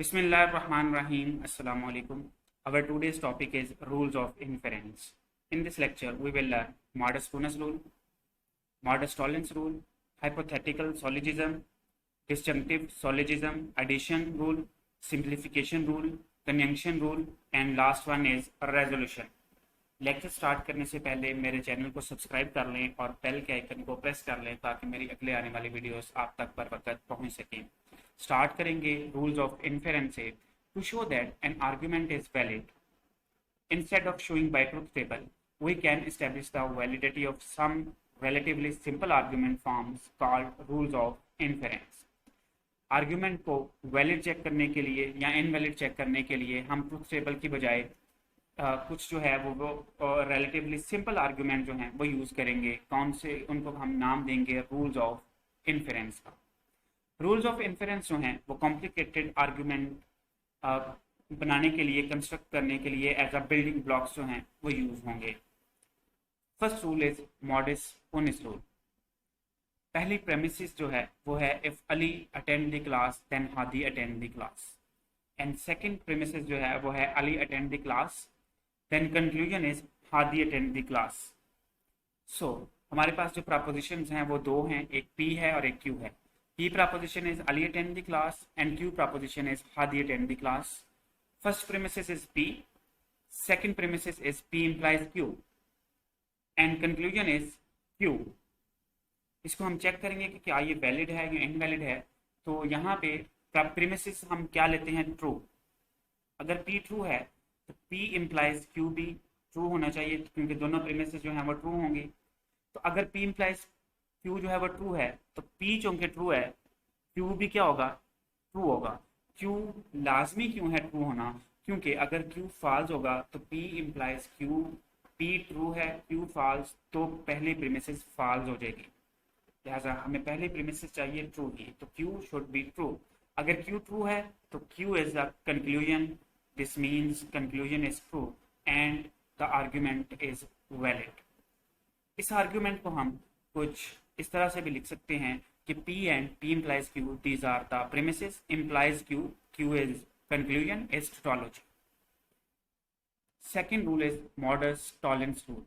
Bismillahirrahmanirrahim. Assalamu alaikum. Our today's topic is rules of inference. In this lecture, we will learn modus rule, modus tollens rule, hypothetical syllogism, disjunctive syllogism, addition rule, simplification rule, conjunction rule, and last one is resolution. Lecture start करने से पहले मेरे channel को subscribe कर लें और bell के icon को प्रेस कर लें ताकि मेरी अगले आने वाली वीडियोस आप तक बर वक्त पहुंच सकें। स्टार्ट करेंगे रूल्स ऑफ इन्फेरेंस से। To show that an argument is valid, instead of showing by truth table, we can establish the validity of some relatively simple argument forms called rules of inference. Argument को valid check करने के लिए या invalid check करने के लिए हम truth table की बजाय कुछ जो है वो रिलेटिवली सिंपल आर्ग्यूमेंट जो हैं वो यूज़ करेंगे। कौन से, उनको हम नाम देंगे रूल्स ऑफ इन्फेरेंस का। रूल्स ऑफ इन्फेरेंस जो हैं वो कॉम्प्लिकेटेड आर्ग्यूमेंट बनाने के लिए, कंस्ट्रक्ट करने के लिए एज अ बिल्डिंग ब्लॉक्स जो हैं वो यूज़ होंगे। First rule is modus ponens rule. पहली प्रेमिसिस जो है वो है if Ali attend the class then Hadi attend the class, and second premises जो है वो है Ali attend the class then conclusion is Hadi attend the class. So हमारे पास जो प्रपोजिशंस हैं वो दो हैं, एक पी है और एक क्यू है। P preposition is Ali attend the class and Q preposition is Hadi attend the class. First premises is P, second premises is P implies Q and conclusion is Q. इसको हम चेक करेंगे कि क्या ये वैलिड है या इनवैलिड है। तो यहाँ पे प्रेमिसिस हम क्या लेते हैं, ट्रू। अगर पी ट्रू है तो P इम्प्लाइज Q भी ट्रू होना चाहिए क्योंकि दोनों प्रीमिसेस जो हैं वो ट्रू होंगी। तो अगर P इम्प्लाइज Q जो है वो ट्रू है तो P चूंकि ट्रू है Q भी क्या होगा, ट्रू होगा। Q लाजमी क्यों है ट्रू होना, क्योंकि अगर Q फॉल्स होगा तो P implies Q, P true है Q फॉल्स तो पहली प्रीमिसेस फॉल्स हो जाएगी। लिहाजा हमें पहली प्रीमिसेस चाहिए ट्रू की, तो Q शुड बी ट्रू। अगर Q ट्रू है तो Q is the conclusion, this means conclusion is true and the argument is valid. इस आर्ग्यूमेंट को हम कुछ इस तरह से भी लिख सकते हैं कि P and P implies Q, these are the premises, implies Q, Q is conclusion, is tautology. Second rule is modus tollens rule.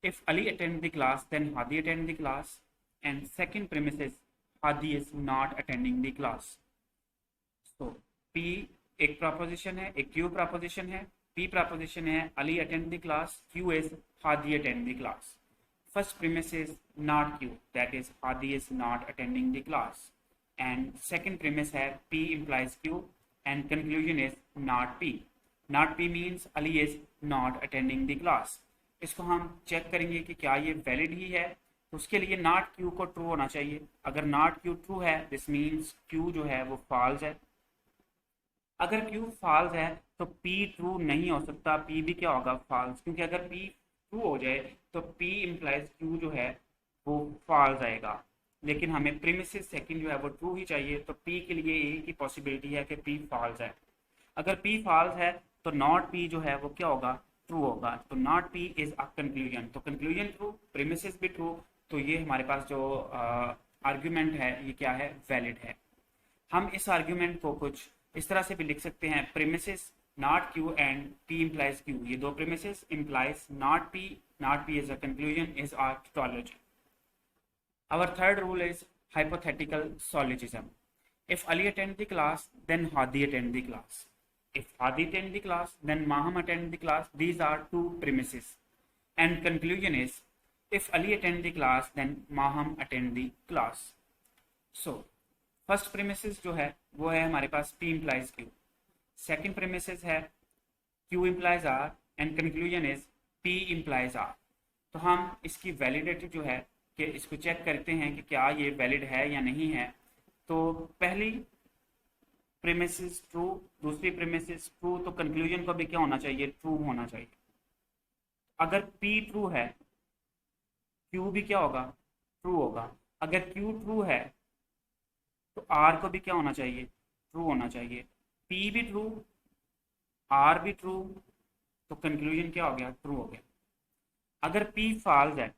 If Ali attend the class then Hadi attend the class, and second premise is Hadi is not attending the class. So P एक proposition है, एक Q proposition है। P proposition है Ali attend the class, Q is Hadi attend the class. First premise is not Q, that is Hadi is not attending the class, and second premise है P implies Q and conclusion is not P. Not P means Ali is not attending the class. इसको हम check करेंगे कि क्या ये valid ही है, तो उसके लिए नॉट क्यू को ट्रू होना चाहिए। अगर नॉट क्यू ट्रू है दिस मीन्स क्यू जो है वो फॉल्स है। अगर Q फॉल्स है तो P ट्रू नहीं हो सकता, P भी क्या होगा, फॉल्स, क्योंकि अगर P ट्रू हो जाए तो P इम्प्लाइज Q जो है वो फॉल्स आएगा। लेकिन हमें प्रीमिसिस सेकंड जो है वो ट्रू ही चाहिए, तो P के लिए एक ही पॉसिबिलिटी है कि P फॉल्स है। अगर P फॉल्स है तो नॉट P जो है वो क्या होगा, ट्रू होगा। तो not P is a conclusion, तो कंक्लूजन ट्रू, प्रीमिसिस भी ट्रू, तो ये हमारे पास जो आर्ग्यूमेंट है ये क्या है, वैलिड है। हम इस आर्ग्यूमेंट को कुछ इस तरह से भी लिख सकते हैं, premises not Q and P implies Q. ये दो premises implies not P is a conclusion, is a tautology. Our third rule is hypothetical syllogism. If Ali attend the class then Hadi attend the class, if Hadi attend the class then Maham attend the class. These are two premises and conclusion is if Ali attend the class then Maham attend the class. So first premises जो है वो है हमारे पास P implies Q, second premises है Q implies R and conclusion is P implies R। तो हम इसकी वैलिडिटी जो है कि इसको चेक करते हैं कि क्या ये वैलिड है या नहीं है। तो पहली प्रीमिसिस ट्रू, दूसरी प्रीमिसिस ट्रू, तो कंक्लूजन को भी क्या होना चाहिए, ट्रू होना चाहिए। अगर P ट्रू है Q भी क्या होगा, ट्रू होगा। अगर Q ट्रू है तो R को भी क्या होना चाहिए, ट्रू होना चाहिए। P भी ट्रू, R भी ट्रू, तो कंक्लूजन क्या हो गया, ट्रू हो गया। अगर P फॉल्स है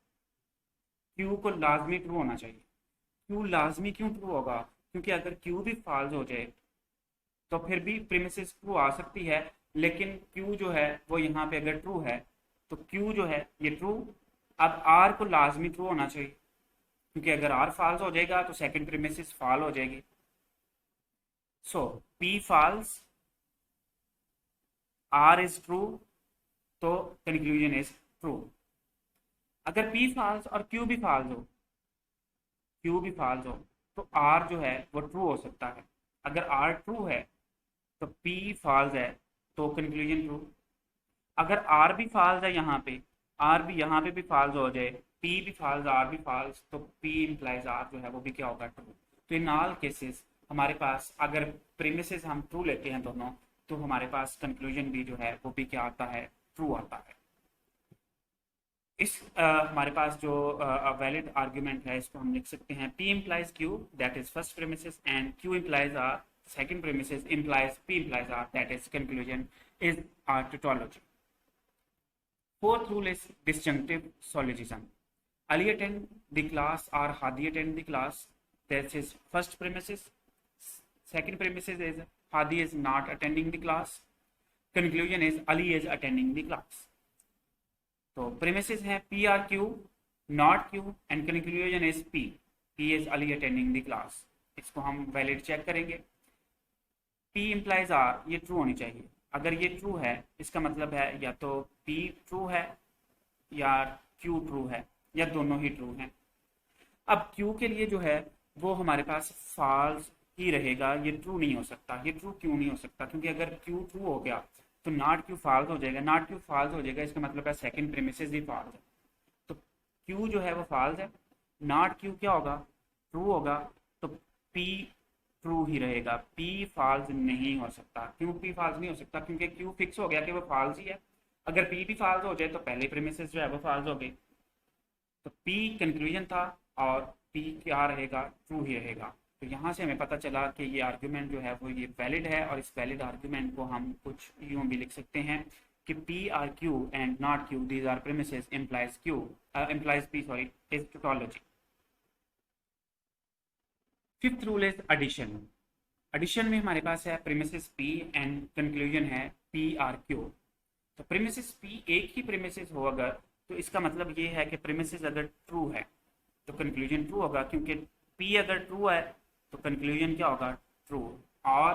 Q को लाजमी ट्रू होना चाहिए। Q लाजमी क्यों ट्रू होगा, क्योंकि अगर Q भी फॉल्स हो जाए तो फिर भी प्रीमिसेस ट्रू आ सकती है, लेकिन Q जो है वो यहाँ पे अगर ट्रू है तो Q जो है ये ट्रू। अब R को लाजमी ट्रू होना चाहिए, क्योंकि अगर R फॉल्स हो जाएगा तो सेकंड प्रीमिसेस फॉल हो जाएगी। So P false, R is true, तो कंक्लूजन इज ट्रू। अगर P फॉल्स और Q भी फॉल्स हो, Q भी फॉल्स हो, तो R जो है वो ट्रू हो सकता है। अगर R ट्रू है तो P फॉल्स है, तो कंक्लूजन ट्रू। अगर R भी फॉल्स है यहाँ पे, R भी यहाँ पे भी फॉल्स हो जाए, P भी फॉल्स R भी फॉल्स, तो P इम्प्लाइज R जो है वो भी क्या होगा, ट्रू। तो इन ऑल केसेस हमारे पास अगर प्रीमिसेस हम ट्रू लेते हैं दोनों, तो हमारे पास कंक्लूजन भी जो है वो भी क्या आता है, ट्रू आता है। इस हमारे पास जो वैलिड आर्ग्यूमेंट है इसको हम लिख सकते हैं P implies Q that is first premises and Q implies R second premises implies P implies R that is conclusion is our tautology. Fourth rule is disjunctive syllogism. Ali attend the class or Hadi attend the class. This is first premises. Second premises is Hadi is not attending the class. Conclusion is Ali is attending the class. तो premises है P or Q, not Q, and conclusion is P is Ali attending the class. इसको हम valid check करेंगे। P implies R, ये true होनी चाहिए। अगर ये ट्रू है इसका मतलब है या तो P ट्रू है या Q ट्रू है, या दोनों ही ट्रू हैं। अब Q के लिए जो है वो हमारे पास फॉल्स ही रहेगा, ये ट्रू नहीं हो सकता। ये ट्रू क्यों नहीं हो सकता, क्योंकि अगर Q ट्रू हो गया तो नॉट Q फॉल्स हो जाएगा। नॉट Q फॉल्स हो जाएगा इसका मतलब है सेकंड प्रीमिसेस भी फॉल्स है। तो Q जो है वो फॉल्स है, नॉट Q क्या होगा, ट्रू होगा। तो P ट्रू ही रहेगा, P फॉल्स नहीं हो सकता। क्यों P फॉल्स नहीं हो सकता, क्योंकि Q फिक्स हो गया कि वो फॉल्स ही है। अगर P भी फॉल्स हो जाए तो पहले प्रीमिसेस जो है वो फॉल्स हो गई। तो P कंक्लूजन था और P क्या रहेगा, ट्रू ही रहेगा। तो यहाँ से हमें पता चला कि ये आर्ग्यूमेंट जो है वो ये वैलिड है, और इस वैलिड आर्ग्यूमेंट को हम कुछ यूं भी लिख सकते हैं कि P or Q and not Q, these are premises, implies Q implies P sorry is tautology. Fifth rule is addition. Addition में हमारे पास है प्रीमिसेस P एंड कंक्लूजन है P आर Q। तो प्रीमिसेस P एक ही प्रीमिसेस हो अगर, तो इसका मतलब ये है कि प्रीमिसेस अगर ट्रू है तो कंक्लूजन ट्रू होगा, क्योंकि P अगर ट्रू है तो कंक्लूजन क्या होगा, ट्रू। और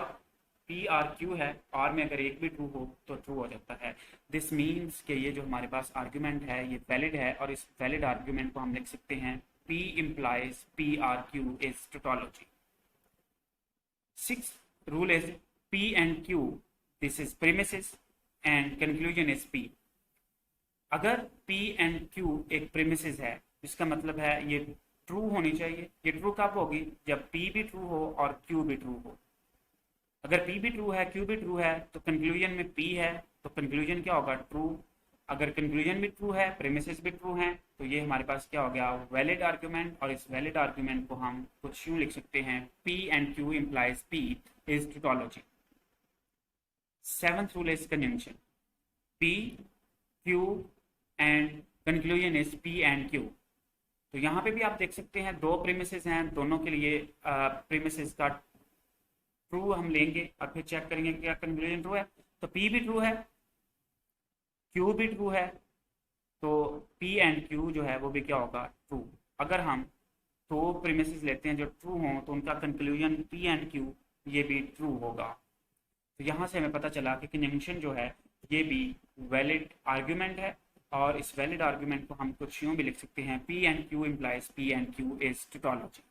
P आर Q है, और में अगर एक भी ट्रू हो तो ट्रू हो जाता है। दिस मीन्स कि ये जो हमारे पास आर्ग्यूमेंट है ये वैलिड है, और इस वैलिड आर्ग्यूमेंट को हम लिख सकते हैं P implies P or Q is tautology. Sixth rule is P and Q, this is premises and conclusion is P. अगर P and Q एक प्रीमिसेस है, इसका मतलब है ये ट्रू होनी चाहिए। ये ट्रू कब होगी, जब P भी ट्रू हो और Q भी ट्रू हो। अगर P भी ट्रू है Q भी ट्रू है तो कंक्लूजन में P है, तो कंक्लूजन क्या होगा, ट्रू। अगर कंक्लूजन भी ट्रू है, प्रीमिसेस भी ट्रू हैं, तो ये हमारे पास क्या हो गया, वैलिड आर्ग्यूमेंट। और इस वैलिड आर्ग्यूमेंट को हम कुछ यूं लिख सकते हैं, P and Q implies P is tautology. Seventh rule is conjunction. P, Q and conclusion is P and Q. तो यहाँ पे भी आप देख सकते हैं दो प्रीमिसेस हैं, दोनों के लिए प्रीमिसेस का ट्रू हम लेंगे और फिर चेक करेंगे कि क्या कंक्लूजन ट्रू है। तो P भी ट्रू है, Q भी ट्रू है, तो P एंड Q जो है वो भी क्या होगा, ट्रू। अगर हम दो प्रीमिसेस लेते हैं जो ट्रू हों तो उनका कंक्लूजन P एंड Q ये भी ट्रू होगा। तो यहाँ से हमें पता चला कि कंजंक्शन जो है ये भी वैलिड आर्ग्यूमेंट है, और इस वैलिड आर्ग्यूमेंट को हम कुछ यूं भी लिख सकते हैं, P and Q implies P and Q is tautology.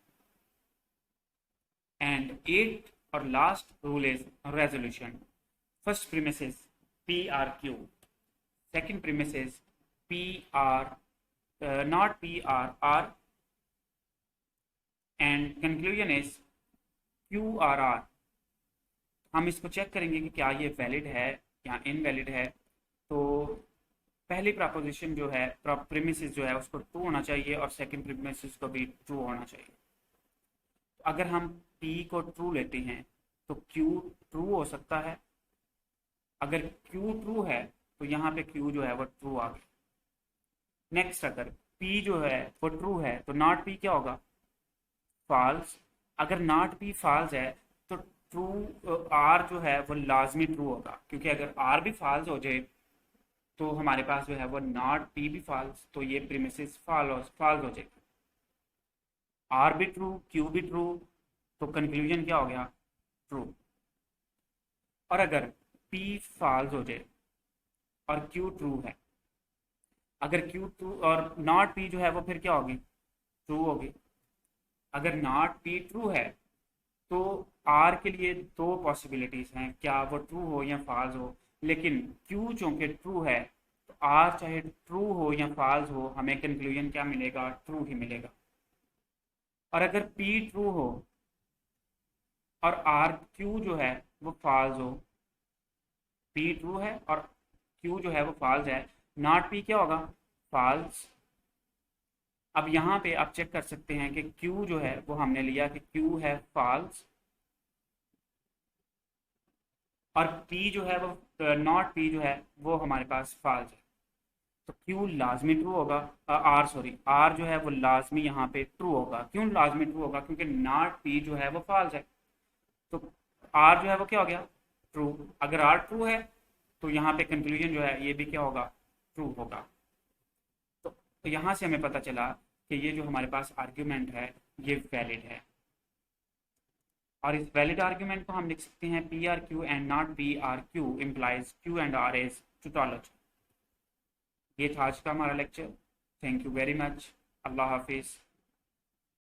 And eighth और last rule is resolution. First premise is P R Q. Second premise is P R not P R R, and conclusion is Q R R. हम इसको check करेंगे कि क्या ये valid है या invalid है। तो पहली प्रपोजिशन जो है, प्रीमिसेस जो है उसको ट्रू होना चाहिए, और सेकंड प्रीमिसेस को भी ट्रू होना चाहिए। अगर हम P को ट्रू लेते हैं तो Q ट्रू हो सकता है। अगर Q ट्रू है तो यहाँ पे Q जो है वो ट्रू आ गया। नेक्स्ट, अगर P जो है वो ट्रू है तो नॉट P क्या होगा, फॉल्स। अगर नॉट P फॉल्स है तो ट्रू आर जो है वो लाजमी ट्रू होगा, क्योंकि अगर आर भी फॉल्स हो जाए तो हमारे पास जो है वो नॉट पी भी फॉल्स, तो ये प्रीमिसेस फॉल्स हो जाएगी। आर भी ट्रू, क्यू भी ट्रू, तो कंक्लूजन क्या हो गया? ट्रू। और अगर पी फॉल्स हो जाए और क्यू ट्रू है, अगर क्यू ट्रू और नॉट पी जो है वो फिर क्या होगी? ट्रू होगी। अगर नॉट पी ट्रू है तो आर के लिए दो पॉसिबिलिटीज हैं, क्या वो ट्रू हो या फॉल्स हो। लेकिन क्यू चूंकि ट्रू है तो आर चाहे ट्रू हो या फॉल्स हो, हमें कंक्लूजन क्या मिलेगा? ट्रू ही मिलेगा। और अगर पी ट्रू हो और आर क्यू जो है वो फॉल्स हो, पी ट्रू है और क्यू जो है वो फॉल्स है, नॉट पी क्या होगा? फॉल्स। अब यहाँ पे आप चेक कर सकते हैं कि क्यू जो है वो हमने लिया कि क्यू है फॉल्स, और पी जो है वो नॉट पी जो है वो हमारे पास फॉल्स है। तो क्यू लाजमी ट्रू होगा, आर सॉरी आर जो है वो लाजमी यहाँ पे ट्रू होगा। क्यों लाजमी ट्रू होगा? क्योंकि नॉट पी जो है वो फॉल्स है। तो आर जो है वो क्या हो गया? ट्रू। अगर आर ट्रू है तो यहाँ पे कंक्लूजन जो है ये भी क्या होगा? ट्रू होगा। तो यहाँ से हमें पता चला कि ये जो हमारे पास आर्ग्यूमेंट है ये वैलिड है। और इस वैलिड आर्ग्यूमेंट को हम लिख सकते हैं P R Q and not P R Q implies Q and R is tautology. ये था आज का हमारा lecture. Thank you very much. अल्लाह हाफिज़।